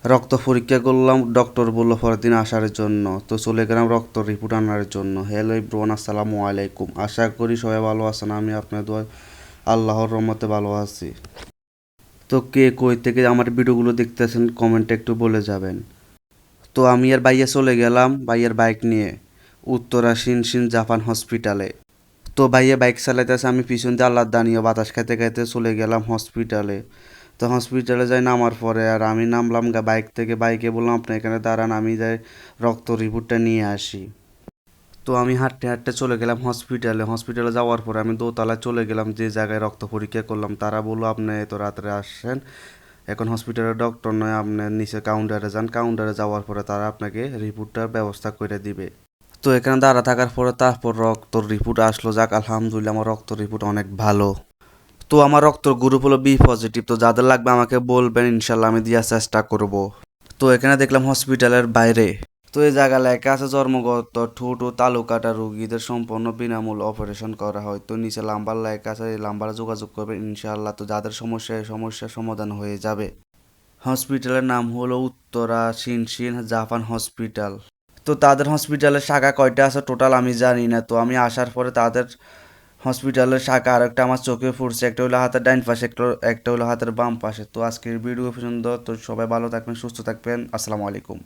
রক্ত পরীক্ষা করলাম, ডক্টর বললো পরের দিন আসার জন্য। তো চলে গেলাম রক্ত রিপোর্ট আনার জন্য। হ্যালো ব্রোন, আসসালামু আলাইকুম। আশা করি সবাই ভালো আছেন। আমি আপনার দোয়া আল্লাহর রহমতে ভালো আছি। তো কে কই থেকে আমার ভিডিওগুলো দেখতেছেন কমেন্টে একটু বলে যাবেন। তো আমি আর বাইরে চলে গেলাম বাইয়ের বাইক নিয়ে উত্তরা শিনশিন জাপান হসপিটালে। তো ভাইয়া বাইক চালাইতেছে, আমি পিছন দিয়ে আল্লাহ দানিয়ে বাতাস খাইতে খাইতে চলে গেলাম হসপিটালে। তো হসপিটালে যাই নামার পরে আর আমি নামলাম বাইক থেকে, বাইকে বললাম আপনি এখানে দাঁড়ান, আমি যাই রক্ত রিপোর্টটা নিয়ে আসি। তো আমি হাঁটতে হাঁটতে চলে গেলাম হসপিটালে। হসপিটালে যাওয়ার পরে আমি দোতলায় চলে গেলাম, যে জায়গায় রক্ত পরীক্ষা করলাম। তারা বললো আপনি এত রাত্রে আসছেন, এখন হসপিটালের ডক্টর নয়, আপনি নিচে কাউন্টারে যান। কাউন্টারে যাওয়ার পরে তারা আপনাকে রিপোর্টটার ব্যবস্থা করে দিবে। তো এখানে দাঁড়া থাকার পরে তারপর রক্তর রিপোর্ট আসলো। যাক আলহামদুলিল্লাহ, আমার রক্ত রিপোর্ট অনেক ভালো। তো আমার রক্তর গ্রুপ হলো বি পজিটিভ। তো যাদের লাগবে আমাকে বলবেন, ইনশাল্লাহ আমি দেওয়ার চেষ্টা করব। তো এখানে দেখলাম হসপিটালের বাইরে, তো এই জায়গা লেখা আছে জন্মগত ঠোঁট ও তালু কাটা রোগীদের সম্পূর্ণ বিনামূল্যে অপারেশন করা হয়। তো নিচে নাম্বার লেখা আছে, এই নাম্বারে যোগাযোগ করবেন ইনশাআল্লাহ। তো যাদের সমস্যা, এই সমস্যার সমাধান হয়ে যাবে। হসপিটালের নাম হলো উত্তরা শিনশিন জাপান হসপিটাল। তো তাদের হসপিটালের শাখা কয়টা আছে টোটাল আমি জানি না। তো আমি আসার পরে তাদের হসপিটালের শাখা আরেকটা আমার চোখে পড়ছে, একটা হলো হাতের ডাইন পাশে, একটা হলো হাতের বাম পাশে। তো আজকের ভিডিও পর্যন্ত। তো সবাই ভালো থাকবেন, সুস্থ থাকবেন। আসসালামু আলাইকুম।